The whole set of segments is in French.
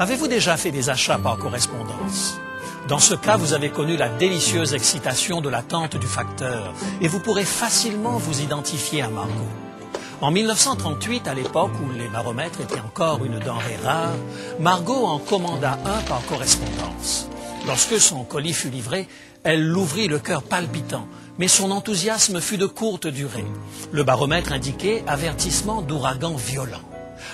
Avez-vous déjà fait des achats par correspondance? Dans ce cas, vous avez connu la délicieuse excitation de l'attente du facteur et vous pourrez facilement vous identifier à Margot. En 1938, à l'époque où les baromètres étaient encore une denrée rare, Margot en commanda un par correspondance. Lorsque son colis fut livré, elle l'ouvrit le cœur palpitant, mais son enthousiasme fut de courte durée. Le baromètre indiquait avertissement d'ouragan violent.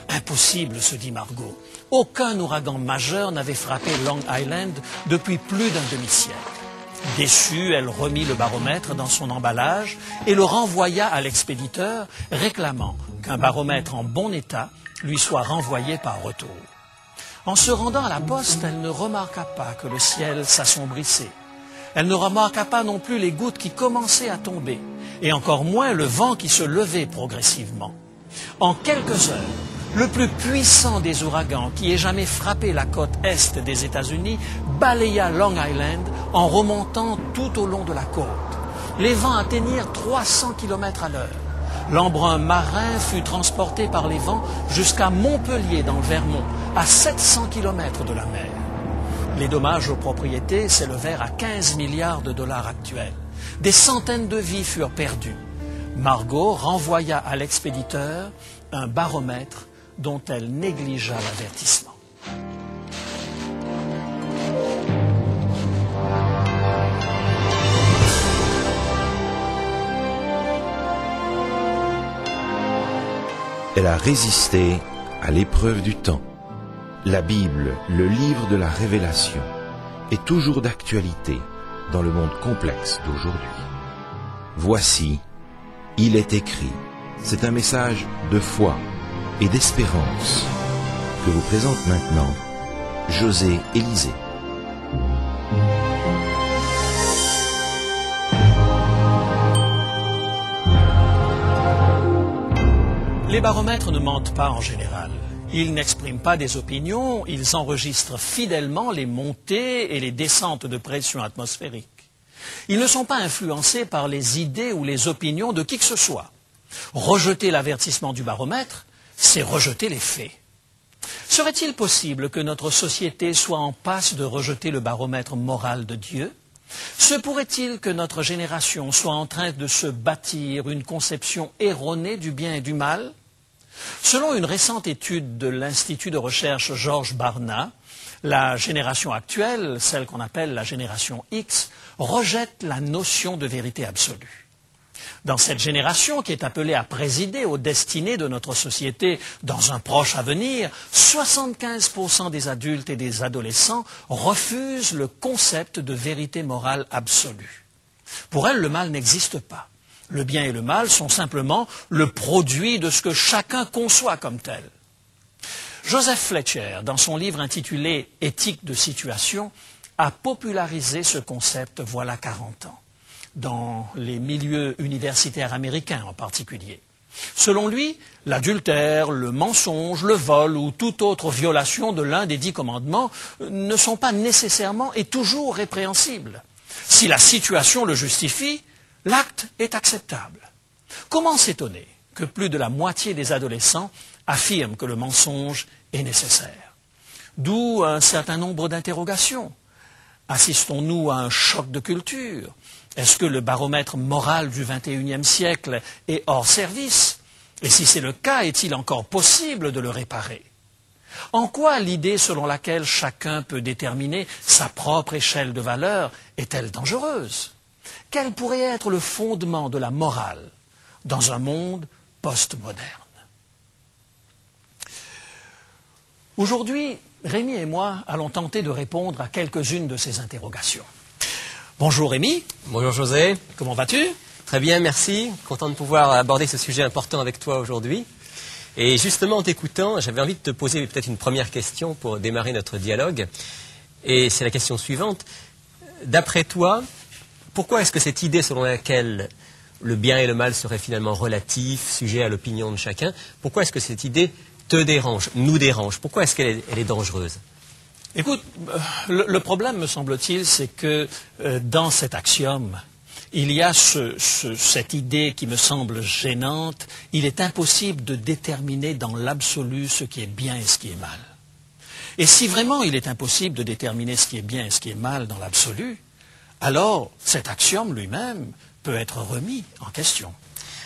Impossible, se dit Margot. Aucun ouragan majeur n'avait frappé Long Island depuis plus d'un demi-siècle. Déçue, elle remit le baromètre dans son emballage et le renvoya à l'expéditeur, réclamant qu'un baromètre en bon état lui soit renvoyé par retour. En se rendant à la poste, elle ne remarqua pas que le ciel s'assombrissait. Elle ne remarqua pas non plus les gouttes qui commençaient à tomber, et encore moins le vent qui se levait progressivement. En quelques heures, le plus puissant des ouragans qui ait jamais frappé la côte est des États-Unis balaya Long Island en remontant tout au long de la côte. Les vents atteignirent 300 km à l'heure. L'embrun marin fut transporté par les vents jusqu'à Montpellier dans le Vermont, à 700 km de la mer. Les dommages aux propriétés s'élevèrent à 15 milliards de dollars actuels. Des centaines de vies furent perdues. Margot renvoya à l'expéditeur un baromètre dont elle négligea l'avertissement. Elle a résisté à l'épreuve du temps. La Bible, le livre de la révélation, est toujours d'actualité dans le monde complexe d'aujourd'hui. Voici, il est écrit. C'est un message de foi et d'espérance que vous présente maintenant José Élysée. Les baromètres ne mentent pas en général. Ils n'expriment pas des opinions, ils enregistrent fidèlement les montées et les descentes de pression atmosphérique. Ils ne sont pas influencés par les idées ou les opinions de qui que ce soit. Rejeter l'avertissement du baromètre, c'est rejeter les faits. Serait-il possible que notre société soit en passe de rejeter le baromètre moral de Dieu? Se pourrait-il que notre génération soit en train de se bâtir une conception erronée du bien et du mal? Selon une récente étude de l'Institut de recherche George Barna, la génération actuelle, celle qu'on appelle la génération X, rejette la notion de vérité absolue. Dans cette génération qui est appelée à présider aux destinées de notre société dans un proche avenir, 75% des adultes et des adolescents refusent le concept de vérité morale absolue. Pour elles, le mal n'existe pas. Le bien et le mal sont simplement le produit de ce que chacun conçoit comme tel. Joseph Fletcher, dans son livre intitulé « Éthique de situation », a popularisé ce concept voilà 40 ans, dans les milieux universitaires américains en particulier. Selon lui, l'adultère, le mensonge, le vol ou toute autre violation de l'un des 10 commandements ne sont pas nécessairement et toujours répréhensibles. Si la situation le justifie, l'acte est acceptable. Comment s'étonner que plus de la moitié des adolescents affirment que le mensonge est nécessaire? D'où un certain nombre d'interrogations. Assistons-nous à un choc de culture? Est-ce que le baromètre moral du XXIe siècle est hors service? Et si c'est le cas, est-il encore possible de le réparer? En quoi l'idée selon laquelle chacun peut déterminer sa propre échelle de valeur est-elle dangereuse? Quel pourrait être le fondement de la morale dans un monde postmoderne? Aujourd'hui, Rémi et moi allons tenter de répondre à quelques-unes de ces interrogations. Bonjour Rémi. Bonjour José. Comment vas-tu? Très bien, merci. Content de pouvoir aborder ce sujet important avec toi aujourd'hui. Et justement, en t'écoutant, j'avais envie de te poser peut-être une première question pour démarrer notre dialogue. Et c'est la question suivante. D'après toi, pourquoi est-ce que cette idée selon laquelle le bien et le mal seraient finalement relatifs, sujets à l'opinion de chacun, pourquoi est-ce que cette idée te dérange, nous dérange? Pourquoi est-ce qu'elle est dangereuse? Écoute, le problème, me semble-t-il, c'est que dans cet axiome, il y a cette idée qui me semble gênante. Il est impossible de déterminer dans l'absolu ce qui est bien et ce qui est mal. Et si vraiment il est impossible de déterminer ce qui est bien et ce qui est mal dans l'absolu, alors cet axiome lui-même peut être remis en question.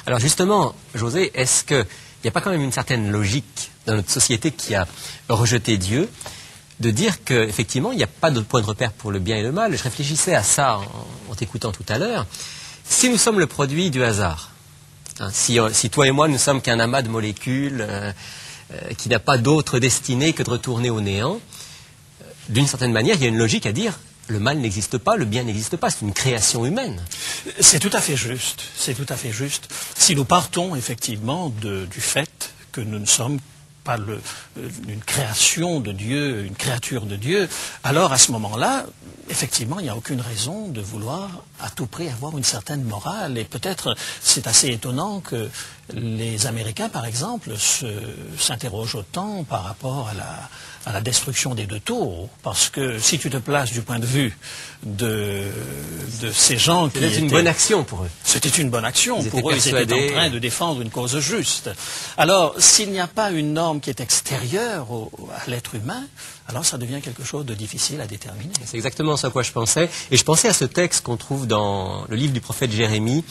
Alors justement, José, est-ce qu'il n'y a pas quand même une certaine logique dans notre société qui a rejeté Dieu de dire qu'effectivement, il n'y a pas de point de repère pour le bien et le mal? Je réfléchissais à ça en t'écoutant tout à l'heure. Si nous sommes le produit du hasard, hein, si toi et moi, nous sommes qu'un amas de molécules qui n'a pas d'autre destinée que de retourner au néant, d'une certaine manière, il y a une logique à dire le mal n'existe pas, le bien n'existe pas, c'est une création humaine. C'est tout à fait juste, c'est tout à fait juste. Si nous partons effectivement du fait que nous ne sommes pas une création de Dieu, une créature de Dieu, alors à ce moment-là, effectivement, il n'y a aucune raison de vouloir à tout prix avoir une certaine morale. Et peut-être c'est assez étonnant que les Américains, par exemple, s'interrogent autant par rapport à la destruction des 2 tours. Parce que si tu te places du point de vue de ces gens qui C'était une bonne action pour eux. C'était une bonne action pour eux. Ils persuadés. étaient en train de défendre une cause juste. Alors, s'il n'y a pas une norme qui est extérieure à l'être humain, alors ça devient quelque chose de difficile à déterminer. C'est exactement ce à quoi je pensais. Et je pensais à ce texte qu'on trouve dans le livre du prophète Jérémie,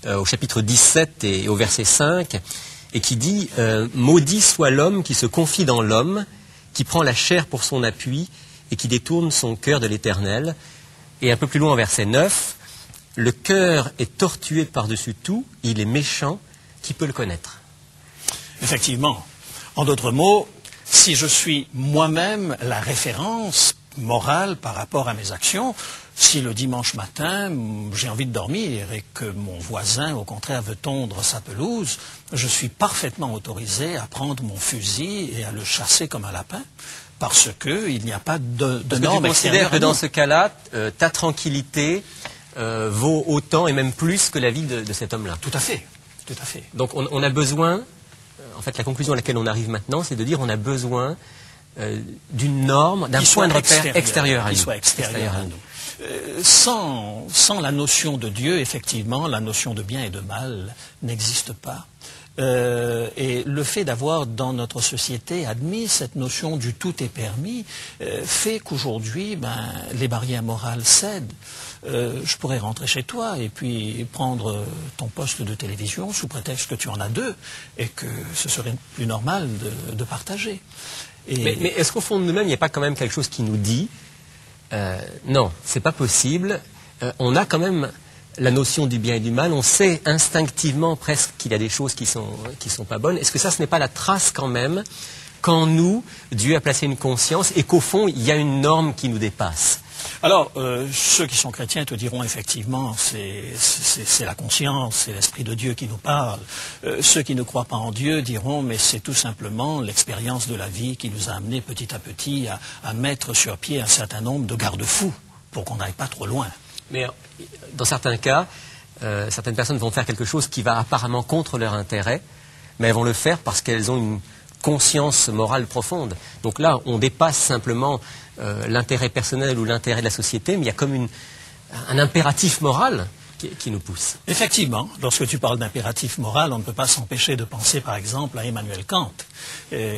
au chapitre 17 et au verset 5, et qui dit « Maudit soit l'homme qui se confie dans l'homme, qui prend la chair pour son appui et qui détourne son cœur de l'Éternel. » Et un peu plus loin, au verset 9, « Le cœur est tortué par-dessus tout, il est méchant, qui peut le connaître ?» Effectivement. En d'autres mots, si je suis moi-même la référence morale par rapport à mes actions, si le dimanche matin, j'ai envie de dormir et que mon voisin, au contraire, veut tondre sa pelouse, je suis parfaitement autorisé à prendre mon fusil et à le chasser comme un lapin, parce qu'il n'y a pas de norme extérieure. Tu considères que dans ce cas-là, ta tranquillité vaut autant et même plus que la vie de cet homme-là? Tout à fait, tout à fait. Donc on a besoin, en fait la conclusion à laquelle on arrive maintenant, c'est de dire on a besoin d'une norme, d'un point de repère extérieur à nous. Qui soit extérieur à nous. Sans la notion de Dieu, effectivement, la notion de bien et de mal n'existe pas. Et le fait d'avoir dans notre société admis cette notion du tout est permis fait qu'aujourd'hui, les barrières morales cèdent. Je pourrais rentrer chez toi et puis prendre ton poste de télévision sous prétexte que tu en as 2 et que ce serait plus normal de partager. Mais est-ce qu'au fond de nous-mêmes, il n'y a pas quand même quelque chose qui nous dit non, c'est pas possible. On a quand même la notion du bien et du mal. On sait instinctivement presque qu'il y a des choses qui sont pas bonnes. Est-ce que ça, ce n'est pas la trace quand même qu'en nous, Dieu a placé une conscience et qu'au fond, il y a une norme qui nous dépasse? Alors, ceux qui sont chrétiens te diront effectivement, c'est la conscience, c'est l'Esprit de Dieu qui nous parle. Ceux qui ne croient pas en Dieu diront, mais c'est tout simplement l'expérience de la vie qui nous a amenés petit à petit à mettre sur pied un certain nombre de garde-fous pour qu'on n'aille pas trop loin. Mais dans certains cas, certaines personnes vont faire quelque chose qui va apparemment contre leur intérêt, mais elles vont le faire parce qu'elles ont une conscience morale profonde. Donc là, on dépasse simplement l'intérêt personnel ou l'intérêt de la société, mais il y a comme un impératif moral qui nous pousse. Effectivement, lorsque tu parles d'impératif moral, on ne peut pas s'empêcher de penser par exemple à Emmanuel Kant,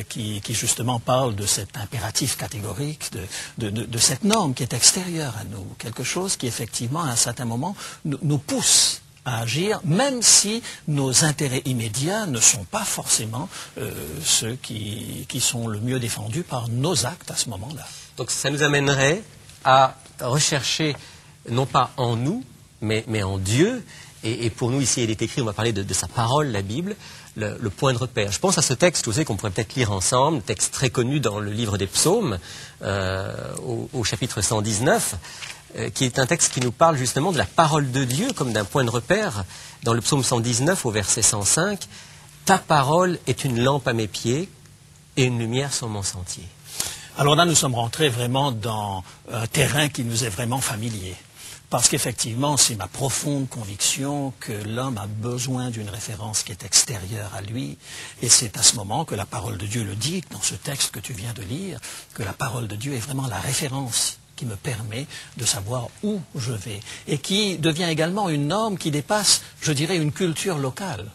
qui justement parle de cet impératif catégorique, de cette norme qui est extérieure à nous, quelque chose qui effectivement à un certain moment nous pousse à agir, même si nos intérêts immédiats ne sont pas forcément ceux qui sont le mieux défendus par nos actes à ce moment-là. Donc ça nous amènerait à rechercher, non pas en nous, mais en Dieu. Et pour nous, ici, il est écrit, on va parler de sa parole, la Bible, le point de repère. Je pense à ce texte, vous savez, qu'on pourrait peut-être lire ensemble, texte très connu dans le livre des psaumes, au chapitre 119, qui est un texte qui nous parle justement de la parole de Dieu comme d'un point de repère. Dans le psaume 119, au verset 105, « Ta parole est une lampe à mes pieds et une lumière sur mon sentier. » Alors là, nous sommes rentrés vraiment dans un terrain qui nous est vraiment familier. Parce qu'effectivement, c'est ma profonde conviction que l'homme a besoin d'une référence qui est extérieure à lui. Et c'est à ce moment que la parole de Dieu le dit, dans ce texte que tu viens de lire, que la parole de Dieu est vraiment la référence qui me permet de savoir où je vais. Et qui devient également une norme qui dépasse, je dirais, une culture locale.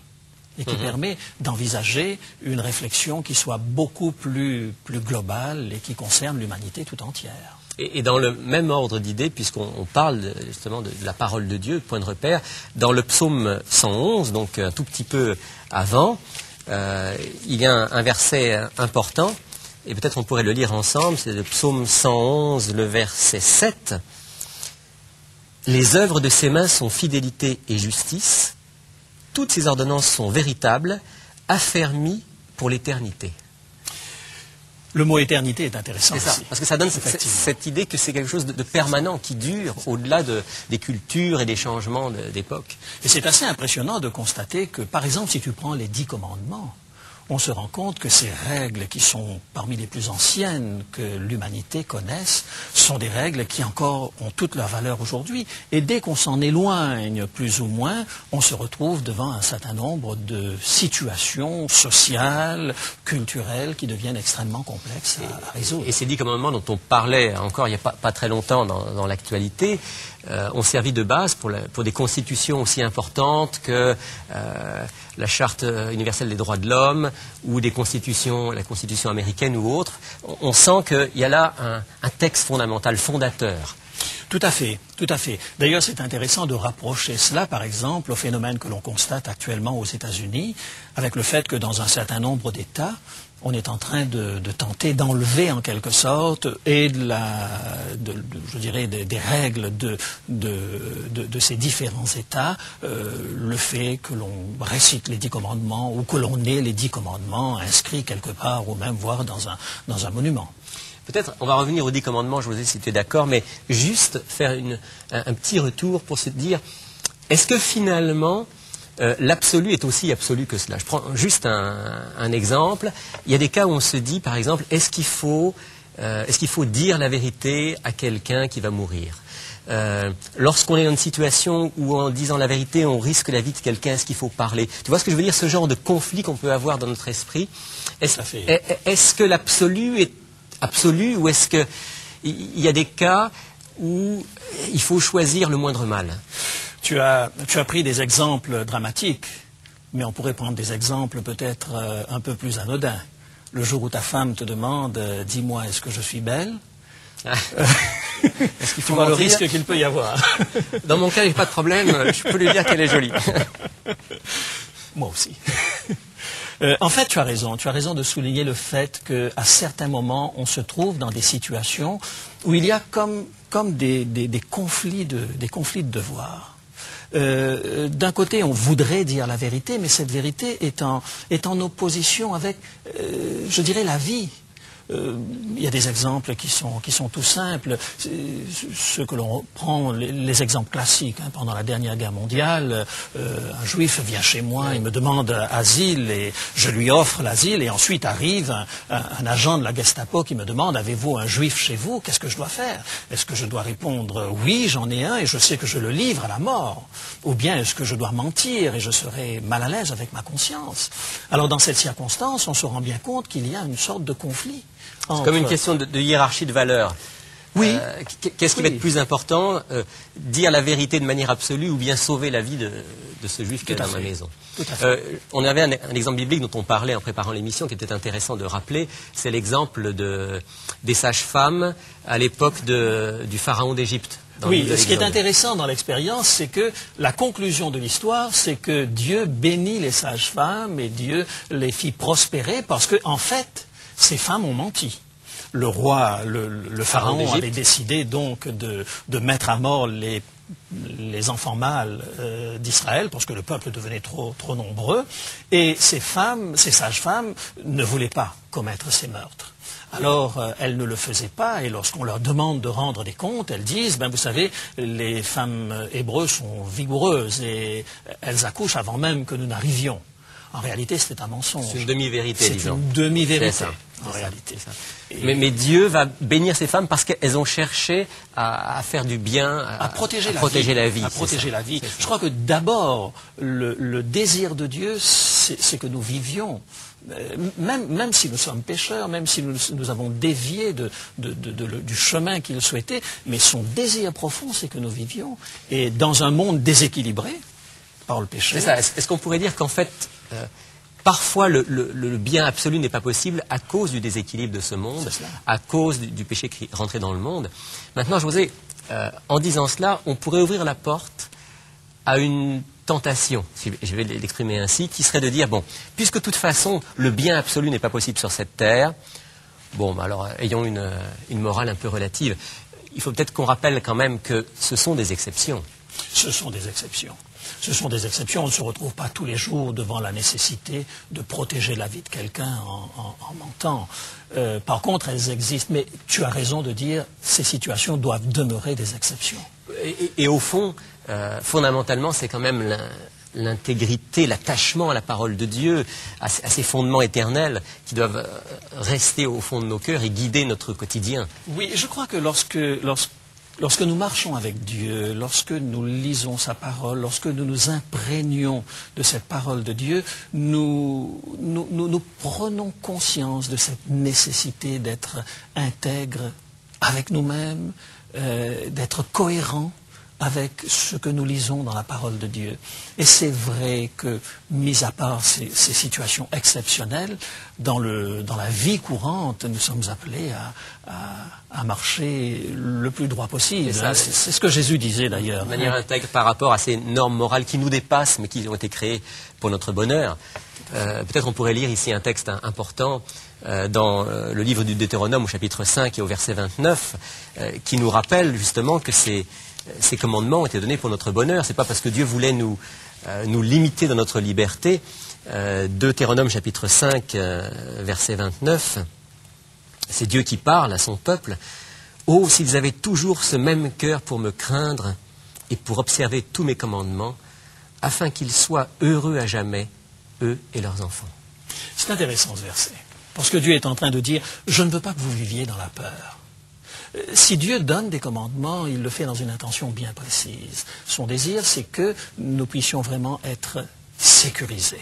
et qui permet d'envisager une réflexion qui soit beaucoup plus globale et qui concerne l'humanité tout entière. Et dans le même ordre d'idées, puisqu'on parle justement de la parole de Dieu, point de repère, dans le psaume 111, donc un tout petit peu avant, il y a un verset important, et peut-être on pourrait le lire ensemble, c'est le psaume 111, le verset 7. « Les œuvres de ses mains sont fidélité et justice, toutes ses ordonnances sont véritables, affermies pour l'éternité. » Le mot éternité est intéressant. C'est ça, aussi. parce que ça donne cette idée que c'est quelque chose de permanent, qui dure au-delà des cultures et des changements d'époque. Et c'est assez impressionnant de constater que, par exemple, si tu prends les 10 commandements, on se rend compte que ces règles qui sont parmi les plus anciennes que l'humanité connaisse sont des règles qui encore ont toute leur valeur aujourd'hui. Et dès qu'on s'en éloigne plus ou moins, on se retrouve devant un certain nombre de situations sociales, culturelles qui deviennent extrêmement complexes à résoudre. Et ces 10 commandements dont on parlait encore il n'y a pas très longtemps dans l'actualité ont servi de base pour des constitutions aussi importantes que la Charte universelle des droits de l'homme ou la Constitution américaine ou autre. On sent qu'il y a là un texte fondamental, fondateur. Tout à fait, tout à fait. D'ailleurs, c'est intéressant de rapprocher cela, par exemple, au phénomène que l'on constate actuellement aux États-Unis, avec le fait que dans un certain nombre d'États, on est en train de tenter d'enlever en quelque sorte et je dirais des règles de ces différents États le fait que l'on récite les 10 commandements ou que l'on ait les 10 commandements inscrits quelque part ou même voire dans un monument. Peut-être, on va revenir aux 10 commandements, José, si tu es d'accord, mais juste faire un petit retour pour se dire, est-ce que finalement, l'absolu est aussi absolu que cela? Je prends juste un exemple. Il y a des cas où on se dit, par exemple, est-ce qu'il faut dire la vérité à quelqu'un qui va mourir? Lorsqu'on est dans une situation où en disant la vérité on risque la vie de quelqu'un, est-ce qu'il faut parler? Tu vois ce que je veux dire? Ce genre de conflit qu'on peut avoir dans notre esprit. Est-ce que l'absolu est absolu ou est-ce qu'il y a des cas où il faut choisir le moindre mal? Tu as pris des exemples dramatiques, mais on pourrait prendre des exemples peut-être un peu plus anodins. Le jour où ta femme te demande « Dis-moi, est-ce que je suis belle ?» Est-ce qu'il faut voir le risque qu'il peut y avoir? Dans mon cas, il n'y a pas de problème, je peux lui dire qu'elle est jolie. Moi aussi. En fait, tu as raison de souligner le fait qu'à certains moments, on se trouve dans des situations où il y a comme des conflits de devoirs. D'un côté, on voudrait dire la vérité, mais cette vérité est en opposition avec, je dirais, la vie. Il y a des exemples qui sont tout simples. Ceux que l'on prend, les exemples classiques. Pendant la dernière guerre mondiale, un juif vient chez moi, il me demande asile et je lui offre l'asile. Et ensuite arrive un agent de la Gestapo qui me demande, avez-vous un juif chez vous? Qu'est-ce que je dois faire? Est-ce que je dois répondre, oui, j'en ai un et je sais que je le livre à la mort? Ou bien est-ce que je dois mentir et je serai mal à l'aise avec ma conscience? Alors dans cette circonstance, on se rend bien compte qu'il y a une sorte de conflit. C'est comme une question de hiérarchie de valeurs. Oui. Qu'est-ce qui va être plus important, dire la vérité de manière absolue ou bien sauver la vie de ce juif qui est dans ma maison? On avait un exemple biblique dont on parlait en préparant l'émission qui était intéressant de rappeler. C'est l'exemple des sages-femmes à l'époque du pharaon d'Égypte. Oui, ce qui est intéressant dans l'expérience, c'est que la conclusion de l'histoire, c'est que Dieu bénit les sages-femmes et Dieu les fit prospérer parce que, en fait, ces femmes ont menti. Le roi, le pharaon avait décidé donc de mettre à mort les enfants mâles d'Israël parce que le peuple devenait trop nombreux et ces sages-femmes ne voulaient pas commettre ces meurtres. Alors, elles ne le faisaient pas, et lorsqu'on leur demande de rendre des comptes, elles disent, vous savez, les femmes hébreues sont vigoureuses et elles accouchent avant même que nous n'arrivions. En réalité, c'était un mensonge. C'est une demi-vérité, disons. C'est une demi-vérité, en réalité. Mais Dieu va bénir ces femmes parce qu'elles ont cherché à faire du bien, à protéger la vie. Je crois que d'abord, le désir de Dieu, c'est que nous vivions. Même si nous sommes pécheurs, même si nous avons dévié du chemin qu'il souhaitait, mais son désir profond, c'est que nous vivions. Et dans un monde déséquilibré par le péché. C'est ça. Est-ce qu'on pourrait dire qu'en fait, parfois le bien absolu n'est pas possible à cause du déséquilibre de ce monde, à cause du péché qui est rentré dans le monde. Maintenant, José, en disant cela, on pourrait ouvrir la porte à une tentation, si je vais l'exprimer ainsi, qui serait de dire, bon, puisque de toute façon, le bien absolu n'est pas possible sur cette terre, bon, alors ayons une morale un peu relative. Il faut peut-être qu'on rappelle quand même que ce sont des exceptions. Ce sont des exceptions. Ce sont des exceptions. On ne se retrouve pas tous les jours devant la nécessité de protéger la vie de quelqu'un en mentant. Par contre, elles existent. Mais tu as raison de dire ces situations doivent demeurer des exceptions. Et au fond, fondamentalement, c'est quand même l'intégrité, l'attachement à la parole de Dieu, à ses fondements éternels qui doivent rester au fond de nos cœurs et guider notre quotidien. Oui, je crois que lorsque nous marchons avec Dieu, lorsque nous lisons sa parole, lorsque nous nous imprégnons de cette parole de Dieu, nous prenons conscience de cette nécessité d'être intègre avec nous-mêmes, d'être cohérents avec ce que nous lisons dans la parole de Dieu. Et c'est vrai que, mis à part ces situations exceptionnelles, dans la vie courante, nous sommes appelés à marcher le plus droit possible. C'est ce que Jésus disait d'ailleurs. De manière intègre par rapport à ces normes morales qui nous dépassent, mais qui ont été créées pour notre bonheur. Peut-être on pourrait lire ici un texte important dans le livre du Deutéronome au chapitre 5 et au verset 29, qui nous rappelle justement que ces commandements ont été donnés pour notre bonheur. Ce n'est pas parce que Dieu voulait nous limiter dans notre liberté. Deutéronome chapitre 5, verset 29, c'est Dieu qui parle à son peuple. « Oh, s'ils avaient toujours ce même cœur pour me craindre et pour observer tous mes commandements, afin qu'ils soient heureux à jamais, eux et leurs enfants. » C'est intéressant ce verset, parce que Dieu est en train de dire « Je ne veux pas que vous viviez dans la peur ». Si Dieu donne des commandements, il le fait dans une intention bien précise. Son désir, c'est que nous puissions vraiment être sécurisés.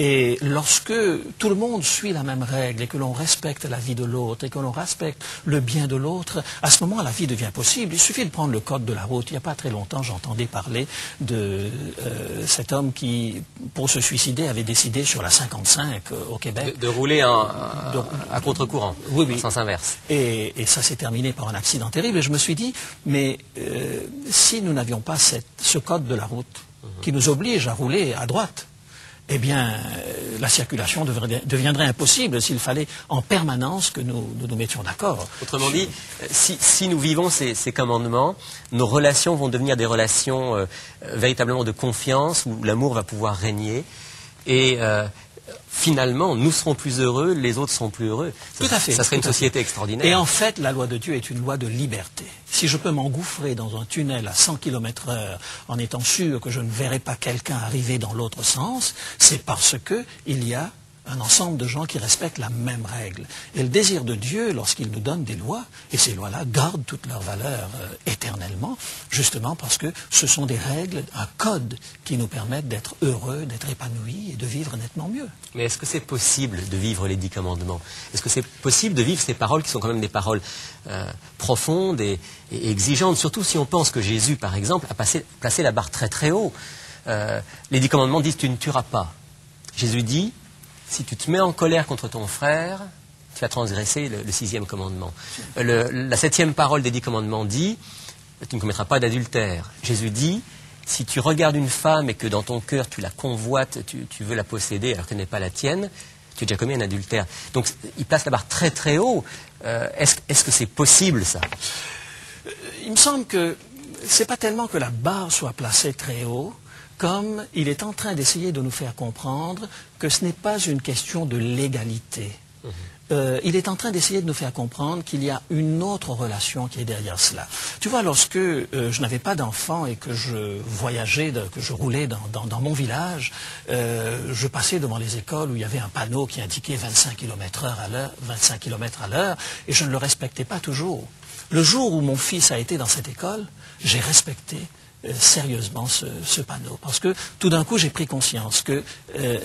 Et lorsque tout le monde suit la même règle et que l'on respecte la vie de l'autre et que l'on respecte le bien de l'autre, à ce moment, la vie devient possible. Il suffit de prendre le code de la route. Il n'y a pas très longtemps, j'entendais parler de cet homme qui, pour se suicider, avait décidé sur la 55 au Québec. De rouler à contre-courant, oui. en sens inverse. Et ça s'est terminé par un accident terrible. Et je me suis dit, mais si nous n'avions pas ce code de la route qui nous oblige à rouler à droite, eh bien, la circulation deviendrait impossible s'il fallait en permanence que nous nous mettions d'accord. Autrement dit, si nous vivons ces commandements, nos relations vont devenir des relations véritablement de confiance, où l'amour va pouvoir régner. Et finalement, nous serons plus heureux, les autres seront plus heureux. Tout à fait. Ça serait une société extraordinaire. Et en fait, la loi de Dieu est une loi de liberté. Si je peux m'engouffrer dans un tunnel à 100 km/h en étant sûr que je ne verrai pas quelqu'un arriver dans l'autre sens, c'est parce qu'il y a un ensemble de gens qui respectent la même règle. Et le désir de Dieu, lorsqu'il nous donne des lois, et ces lois-là gardent toute leur valeur éternellement, justement parce que ce sont des règles, un code qui nous permettent d'être heureux, d'être épanouis et de vivre nettement mieux. Mais est-ce que c'est possible de vivre les 10 commandements? Est-ce que c'est possible de vivre ces paroles qui sont quand même des paroles profondes et exigeantes, surtout si on pense que Jésus, par exemple, a placé la barre très très haut. Les 10 commandements disent « tu ne tueras pas ». Jésus dit « si tu te mets en colère contre ton frère, tu vas transgresser le 6e commandement. La 7e parole des 10 commandements dit « tu ne commettras pas d'adultère ». Jésus dit « si tu regardes une femme et que dans ton cœur tu la convoites, tu veux la posséder alors qu'elle n'est pas la tienne, tu as déjà commis un adultère ». Donc il place la barre très très haut. Est-ce que c'est possible ça? Il me semble que ce n'est pas tellement que la barre soit placée très haut, comme il est en train d'essayer de nous faire comprendre que ce n'est pas une question de légalité. Il est en train d'essayer de nous faire comprendre qu'il y a une autre relation qui est derrière cela. Tu vois, lorsque je n'avais pas d'enfant et que je voyageais, que je roulais dans mon village, je passais devant les écoles où il y avait un panneau qui indiquait 25 km à l'heure, et je ne le respectais pas toujours. Le jour où mon fils a été dans cette école, j'ai respecté sérieusement ce panneau, parce que tout d'un coup j'ai pris conscience que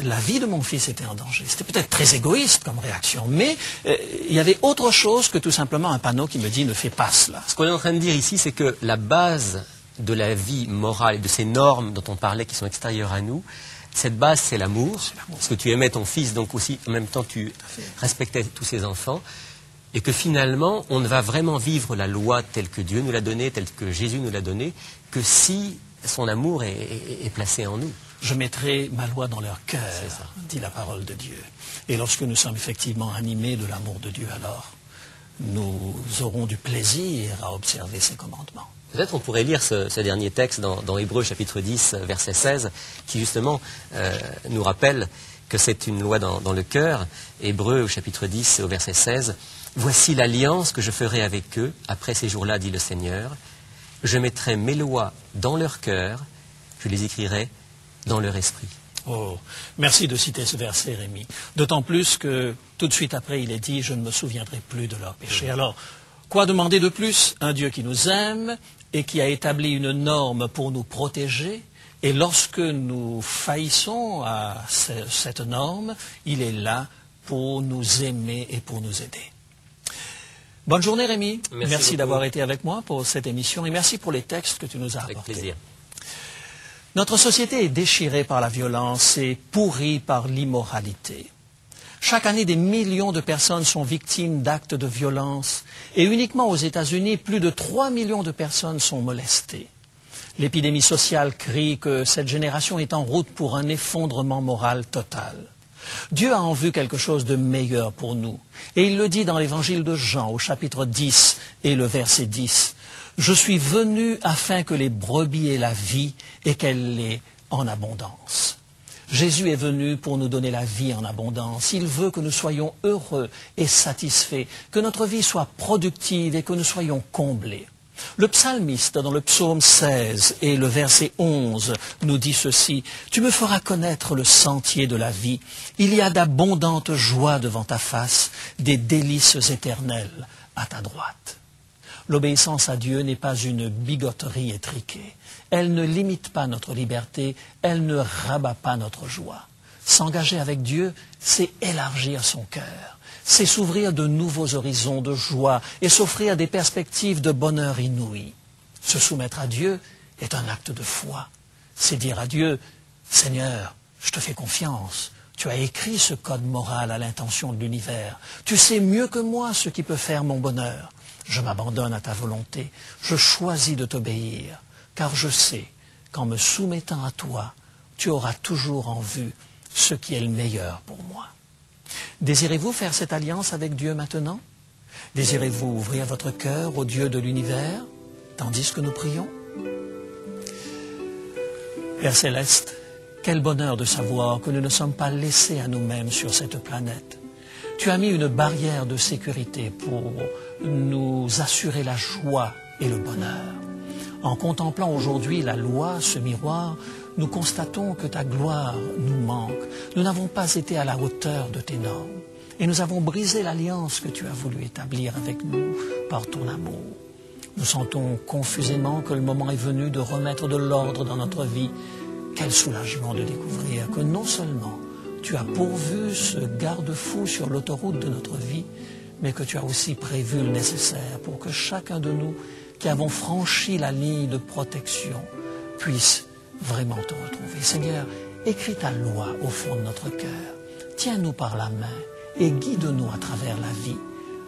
la vie de mon fils était en danger. C'était peut-être très égoïste comme réaction, mais il y avait autre chose que tout simplement un panneau qui me dit ne fais pas cela. Ce qu'on est en train de dire ici, c'est que la base de la vie morale et de ces normes dont on parlait qui sont extérieures à nous, Cette base, c'est l'amour. C'est l'amour. Parce que tu aimais ton fils, donc aussi, en même temps, tu respectais tous ses enfants. Et que finalement, on ne va vraiment vivre la loi telle que Dieu nous l'a donnée, telle que Jésus nous l'a donnée, que si son amour est placé en nous. Je mettrai ma loi dans leur cœur, dit la parole de Dieu. Et lorsque nous sommes effectivement animés de l'amour de Dieu, alors nous aurons du plaisir à observer ses commandements. Peut-être on pourrait lire ce dernier texte dans Hébreux chapitre 10, verset 16, qui justement nous rappelle que c'est une loi dans le cœur. Hébreux au chapitre 10, au verset 16. « Voici l'alliance que je ferai avec eux après ces jours-là, dit le Seigneur. Je mettrai mes lois dans leur cœur, je les écrirai dans leur esprit. » Oh, merci de citer ce verset, Rémi. D'autant plus que tout de suite après, il est dit « Je ne me souviendrai plus de leurs péchés ». Alors, quoi demander de plus? Un Dieu qui nous aime et qui a établi une norme pour nous protéger. Et lorsque nous faillissons à cette norme, il est là pour nous aimer et pour nous aider. Bonne journée, Rémi. Merci d'avoir été avec moi pour cette émission et merci pour les textes que tu nous as apportés. Avec plaisir. Notre société est déchirée par la violence et pourrie par l'immoralité. Chaque année, des millions de personnes sont victimes d'actes de violence et uniquement aux États-Unis, plus de 3 millions de personnes sont molestées. L'épidémie sociale crie que cette génération est en route pour un effondrement moral total. Dieu a en vue quelque chose de meilleur pour nous. Et il le dit dans l'évangile de Jean au chapitre 10 et le verset 10. « Je suis venu afin que les brebis aient la vie et qu'elle l'ait en abondance. » Jésus est venu pour nous donner la vie en abondance. Il veut que nous soyons heureux et satisfaits, que notre vie soit productive et que nous soyons comblés. Le psalmiste, dans le psaume 16 et le verset 11, nous dit ceci. « Tu me feras connaître le sentier de la vie. Il y a d'abondantes joies devant ta face, des délices éternelles à ta droite. » L'obéissance à Dieu n'est pas une bigoterie étriquée. Elle ne limite pas notre liberté, elle ne rabat pas notre joie. S'engager avec Dieu, c'est élargir son cœur. C'est s'ouvrir de nouveaux horizons de joie et s'offrir des perspectives de bonheur inouïes. Se soumettre à Dieu est un acte de foi. C'est dire à Dieu, « Seigneur, je te fais confiance. Tu as écrit ce code moral à l'intention de l'univers. Tu sais mieux que moi ce qui peut faire mon bonheur. Je m'abandonne à ta volonté. Je choisis de t'obéir, car je sais qu'en me soumettant à toi, tu auras toujours en vue ce qui est le meilleur pour moi. » Désirez-vous faire cette alliance avec Dieu maintenant? Désirez-vous ouvrir votre cœur au Dieu de l'univers, tandis que nous prions? Père Céleste, quel bonheur de savoir que nous ne sommes pas laissés à nous-mêmes sur cette planète. Tu as mis une barrière de sécurité pour nous assurer la joie et le bonheur. En contemplant aujourd'hui la loi, ce miroir, nous constatons que ta gloire nous manque. Nous n'avons pas été à la hauteur de tes normes. Et nous avons brisé l'alliance que tu as voulu établir avec nous par ton amour. Nous sentons confusément que le moment est venu de remettre de l'ordre dans notre vie. Quel soulagement de découvrir que non seulement tu as pourvu ce garde-fou sur l'autoroute de notre vie, mais que tu as aussi prévu le nécessaire pour que chacun de nous qui avons franchi la ligne de protection puisse vraiment te retrouver. Seigneur, écris ta loi au fond de notre cœur. Tiens-nous par la main et guide-nous à travers la vie,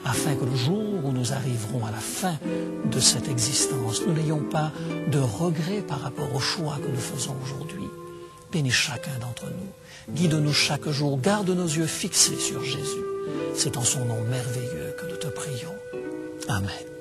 afin que le jour où nous arriverons à la fin de cette existence, nous n'ayons pas de regrets par rapport au choix que nous faisons aujourd'hui. Bénis chacun d'entre nous. Guide-nous chaque jour. Garde nos yeux fixés sur Jésus. C'est en son nom merveilleux que nous te prions. Amen.